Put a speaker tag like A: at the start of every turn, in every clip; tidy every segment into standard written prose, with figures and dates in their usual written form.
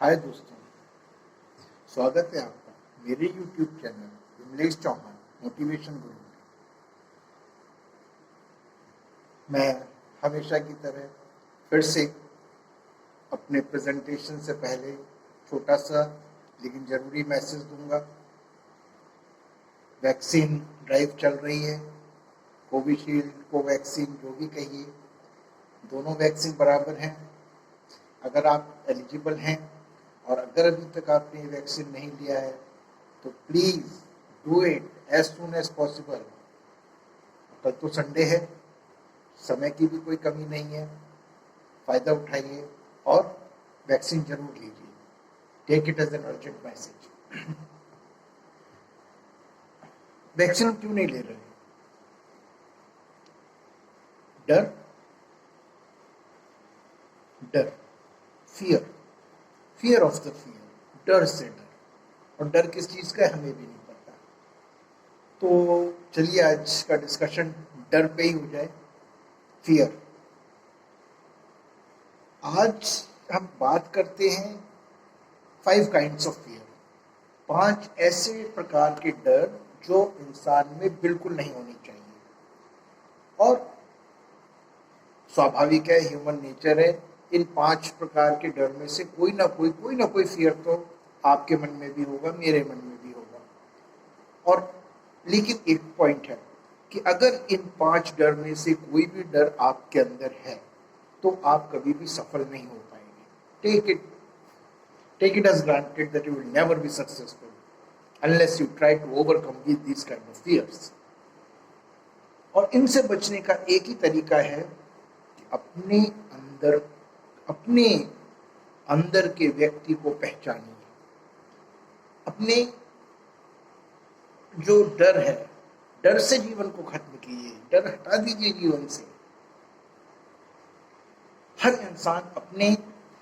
A: हाय दोस्तों, स्वागत है आपका मेरे YouTube channel Vimlesh Chauhan motivation guru में। मैं हमेशा की तरह फिर से अपने प्रेजेंटेशन से पहले छोटा सा लेकिन ज़रूरी मैसेज दूंगा। वैक्सीन ड्राइव चल रही है, कोविशील्ड, कोवैक्सीन, जो भी कहिए, दोनों वैक्सीन बराबर हैं। अगर आप एलिजिबल हैं और अगर अभी तक आपने ये वैक्सीन नहीं लिया है तो please do it as soon as possible. कल तो संडे है, समय की भी कोई कमी नहीं है, फ़ायदा उठाइए और वैक्सीन जरूर लीजिए। Take it as an urgent message. Vaccine क्यों नहीं ले रहे? डर, डर, fear, fear of the fear, डर से डर। और डर किस चीज़ का है हमें भी नहीं पता। तो चलिए आज का डिस्कशन डर पे ही हो जाए, फियर। आज हम बात करते हैं 5 काइंड्स ऑफ फियर, 5 ऐसे प्रकार के डर जो इंसान में बिल्कुल नहीं होनी चाहिए। और स्वाभाविक है, ह्यूमन नेचर है, इन 5 प्रकार के डर में से कोई ना कोई फियर तो आपके मन में भी होगा, मेरे मन में भी होगा। और लेकिन एक पॉइंट है कि अगर इन 5 डर में से कोई भी डर आपके अंदर है तो आप कभी भी सफल नहीं हो पाएंगे। Take it as granted that you will never be successful unless you try to overcome with this kind of fears. और इनसे बचने का एक ही तरीका है कि अपने अंदर के व्यक्ति को पहचानिए। अपने जो डर है, डर से जीवन को खत्म कीजिए, डर हटा दीजिए जीवन से। हर इंसान अपने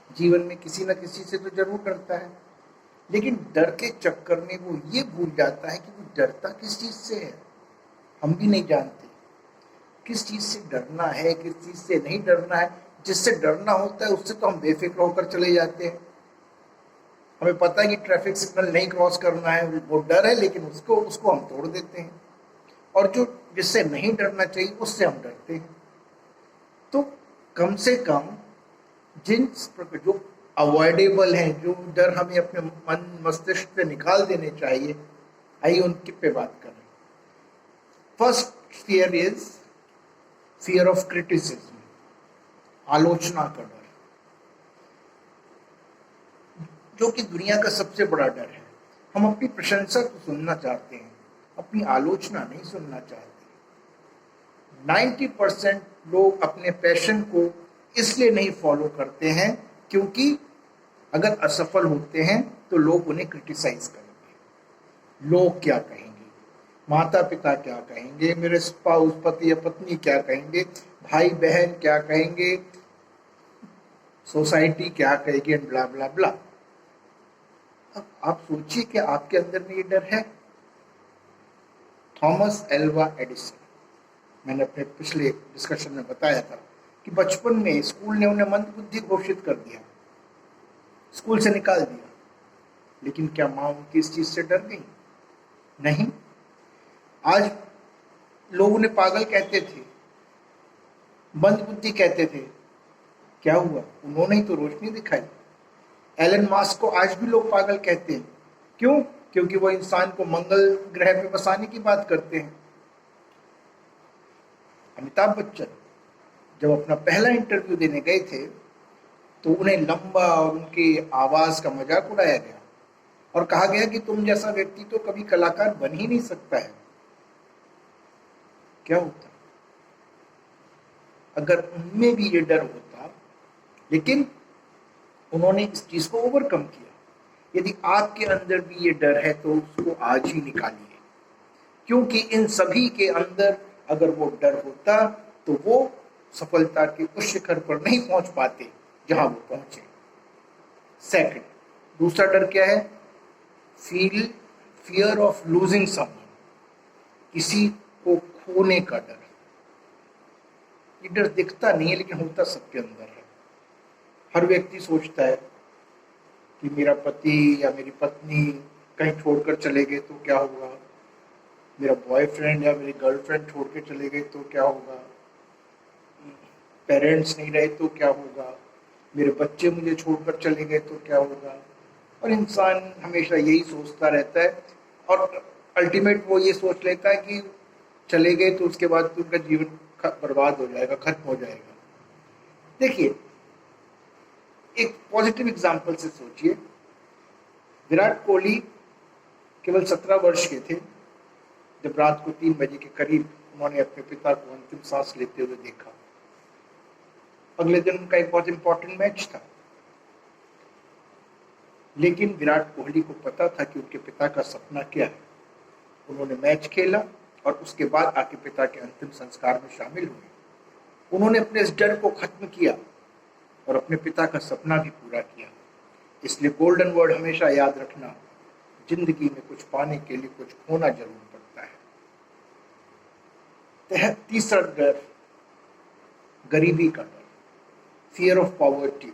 A: जीवन में किसी न किसी से तो जरूर डरता है, लेकिन डर के चक्कर में वो ये भूल जाता है कि वो डरता किस चीज से है। हम भी नहीं जानते किस चीज से डरना है, किस चीज से नहीं डरना है। जिससे डरना होता है उससे तो हम बेफिक्र होकर चले जाते हैं। हमें पता है कि ट्रैफिक सिग्नल नहीं क्रॉस करना है, वो डर है, लेकिन उसको हम तोड़ देते हैं। और जो जिससे नहीं डरना चाहिए उससे हम डरते हैं। तो कम से कम जो अवॉइडेबल हैं, जो डर हमें अपने मन मस्तिष्क से निकाल देने चाहिए, आइए उनके पे बात करें। First fear is fear of criticism, आलोचना का डर, जो कि दुनिया का सबसे बड़ा डर है। हम अपनी प्रशंसा तो सुनना चाहते हैं, अपनी आलोचना नहीं सुनना चाहते। 90% लोग अपने पैशन को इसलिए नहीं फॉलो करते हैं क्योंकि अगर असफल होते हैं तो लोग उन्हें क्रिटिसाइज करेंगे। लोग क्या कहेंगे, माता पिता क्या कहेंगे, मेरे स्पाउस, पति या पत्नी क्या कहेंगे, भाई बहन क्या कहेंगे, सोसाइटी क्या कहेगी, एंड ब्ला ब्ला ब्ला। अब आप सोचिए कि आपके अंदर में ये डर है। थॉमस एल्वा एडिसन, मैंने अपने पिछले डिस्कशन में बताया था कि बचपन में स्कूल ने उन्हें मंदबुद्धि घोषित कर दिया, स्कूल से निकाल दिया। लेकिन क्या माँ उनकी इस चीज से डर गई? नहीं। आज लोग उन्हें पागल कहते थे, मंदबुद्धि कहते थे। क्या हुआ? उन्होंने ही तो रोशनी दिखाई। एलन मास्क को आज भी लोग पागल कहते हैं। क्यों? क्योंकि वो इंसान को मंगल ग्रह पे बसाने की बात करते हैं। अमिताभ बच्चन जब अपना पहला इंटरव्यू देने गए थे तो उन्हें लंबा और उनकी आवाज का मजाक उड़ाया गया और कहा गया कि तुम जैसा व्यक्ति तो कभी कलाकार बन ही नहीं सकता है। क्या होता अगर उनमें भी ये डर होता? लेकिन उन्होंने इस चीज को ओवरकम किया। यदि आपके अंदर भी ये डर है तो उसको आज ही निकालिए, क्योंकि इन सभी के अंदर अगर वो डर होता तो वो सफलता के उस शिखर पर नहीं पहुंच पाते जहां वो पहुंचे। सेकंड, दूसरा डर क्या है? फियर ऑफ लूजिंग समवन, किसी को खोने का डर। ये डर दिखता नहीं है लेकिन होता सबके अंदर है। हर व्यक्ति सोचता है कि मेरा पति या मेरी पत्नी कहीं छोड़कर चले गए तो क्या होगा, मेरा बॉयफ्रेंड या मेरी गर्लफ्रेंड छोड़ के चले गए तो क्या होगा, पेरेंट्स नहीं रहे तो क्या होगा, मेरे बच्चे मुझे छोड़कर चले गए तो क्या होगा। और इंसान हमेशा यही सोचता रहता है और अल्टीमेट वो ये सोच लेता है कि चले गए तो उसके बाद तो उनका जीवन बर्बाद हो जाएगा, खत्म हो जाएगा। देखिए, एक पॉजिटिव एग्जाम्पल से सोचिए। विराट कोहली केवल 17 वर्ष के थे जब रात को 3 बजे के करीब उन्होंने अपने पिता को अंतिम सांस लेते हुए देखा। अगले दिन उनका एक बहुत इंपॉर्टेंट मैच था, लेकिन विराट कोहली को पता था कि उनके पिता का सपना क्या है। उन्होंने मैच खेला और उसके बाद आके पिता के अंतिम संस्कार में शामिल हुए। उन्होंने अपने इस डर को खत्म किया और अपने पिता का सपना भी पूरा किया। इसलिए गोल्डन वर्ड हमेशा याद रखना, जिंदगी में कुछ पाने के लिए कुछ खोना जरूर पड़ता है। तीसरा डर, गरीबी का डर, फियर ऑफ पॉवर्टी।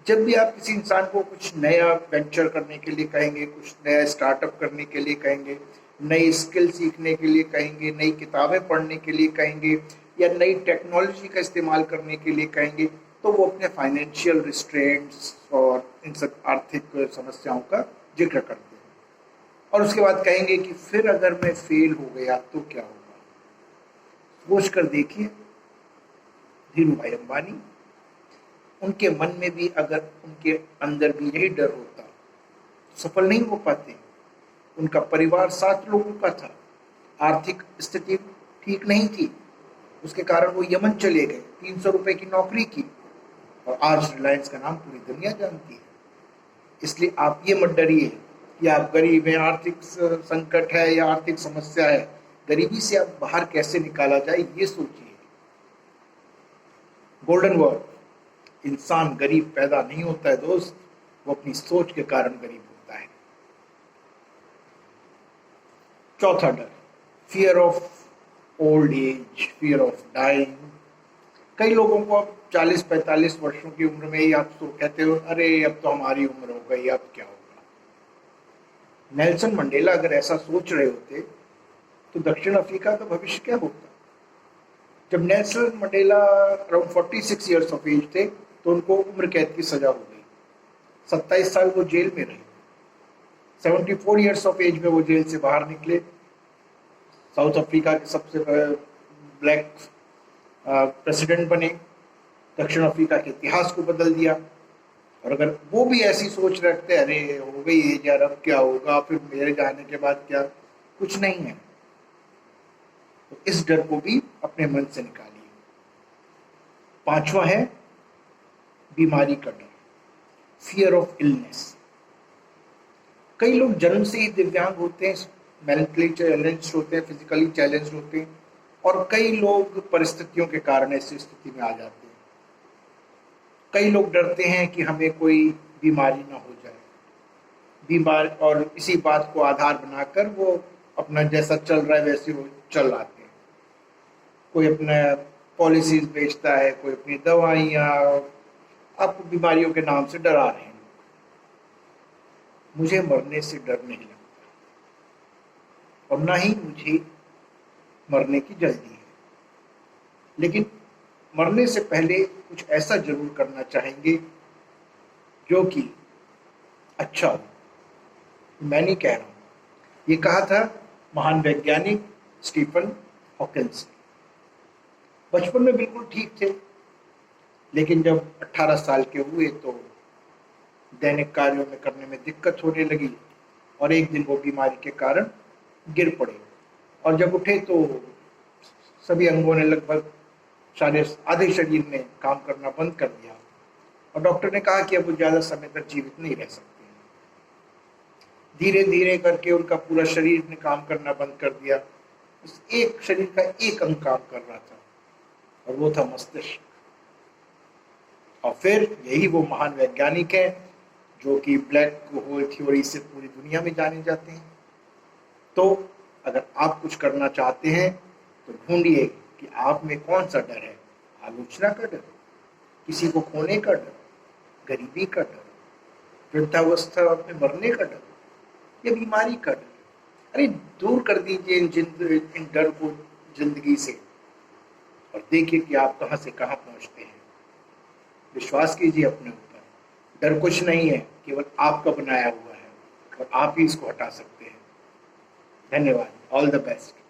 A: जब भी आप किसी इंसान को कुछ नया वेंचर करने के लिए कहेंगे, कुछ नया स्टार्टअप करने के लिए कहेंगे, नई स्किल सीखने के लिए कहेंगे, नई किताबें पढ़ने के लिए कहेंगे या नई टेक्नोलॉजी का इस्तेमाल करने के लिए कहेंगे, तो वो अपने फाइनेंशियल रिस्ट्रेंट्स और इन सब आर्थिक समस्याओं का जिक्र करते हैं। और उसके बाद कहेंगे कि फिर अगर मैं फेल हो गया तो क्या होगा। सोच कर देखिए, धीरू भाई अंबानी, उनके मन में भी अगर उनके अंदर भी यही डर होता तो सफल नहीं हो पाते। उनका परिवार 7 लोगों का था, आर्थिक स्थिति ठीक नहीं थी, उसके कारण वो यमन चले गए, 300 रुपए की नौकरी की, और आज रिलायंस का नाम पूरी दुनिया जानती है। इसलिए आप ये मत डरिए कि आप गरीब हैं, आर्थिक संकट है या आर्थिक समस्या है। गरीबी से आप बाहर कैसे निकाला जाए ये सोचिए। गोल्डन वर्ड, इंसान गरीब पैदा नहीं होता है दोस्त, वो अपनी सोच के कारण गरीब होता है। चौथा डर, fear of old age, fear of dying. कई लोगों को अब 40-45 वर्षों की उम्र में ही आप तो कहते हो, अरे अब तो हमारी उम्र हो गई, अब क्या होगा। नेल्सन मंडेला अगर ऐसा सोच रहे होते तो दक्षिण अफ्रीका का भविष्य क्या होता। जब Nelson Mandela around 46 years of age थे तो उनको उम्र कैद की सजा हो गई। 27 साल वो जेल में रहे। 74 ईयर्स ऑफ एज में वो जेल से बाहर निकले, साउथ अफ्रीका के सबसे ब्लैक प्रेसिडेंट बने, दक्षिण अफ्रीका के इतिहास को बदल दिया। और अगर वो भी ऐसी सोच रखते, अरे हो गई एज यार, अब क्या होगा, फिर मेरे जाने के बाद क्या, कुछ नहीं है, तो इस डर को भी अपने मन से निकालिए। 5वां है बीमारी का डर, फियर ऑफ इलनेस। कई लोग जन्म से ही दिव्यांग होते हैं, मेंटली चैलेंज्ड होते हैं, फिजिकली चैलेंज्ड होते हैं, और कई लोग परिस्थितियों के कारण ऐसी स्थिति में आ जाते हैं। कई लोग डरते हैं कि हमें कोई बीमारी ना हो जाए, बीमार, और इसी बात को आधार बनाकर वो अपना जैसा चल रहा है वैसे वो चल आते हैं। कोई अपना पॉलिसीज बेचता है, कोई अपनी दवाइयाँ, आपको बीमारियों के नाम से डरा रहे हैं। मुझे मरने से डर नहीं लगता और ना ही मुझे मरने की जल्दी है, लेकिन मरने से पहले कुछ ऐसा जरूर करना चाहेंगे जो कि अच्छा हो। मैं नहीं कह रहा हूँ, ये कहा था महान वैज्ञानिक स्टीफन हॉकिंस। बचपन में बिल्कुल ठीक थे, लेकिन जब 18 साल के हुए तो दैनिक कार्यों में करने में दिक्कत होने लगी और एक दिन वो बीमारी के कारण गिर पड़े, और जब उठे तो सभी अंगों ने लगभग आधे शरीर ने काम करना बंद कर दिया, और डॉक्टर ने कहा कि अब वो ज़्यादा समय तक जीवित नहीं रह सकते। धीरे धीरे करके उनका पूरा शरीर ने काम करना बंद कर दिया, उस एक शरीर का एक अंग काम कर रहा था, और वो था मस्तिष्क। और फिर यही वो महान वैज्ञानिक है जो कि ब्लैक होल थ्योरी से पूरी दुनिया में जाने जाते हैं। तो अगर आप कुछ करना चाहते हैं तो ढूंढिए कि आप में कौन सा डर है। आलोचना का डर, किसी को खोने का डर, गरीबी का डर, वृद्धावस्था में मरने का डर या बीमारी का डर, अरे दूर कर दीजिए इन डर को जिंदगी से और देखिए कि आप कहाँ से कहाँ पहुँचते हैं। विश्वास कीजिए अपने ऊपर, डर कुछ नहीं है, केवल आपका बनाया हुआ है और आप ही इसको हटा सकते हैं। धन्यवाद। All the best.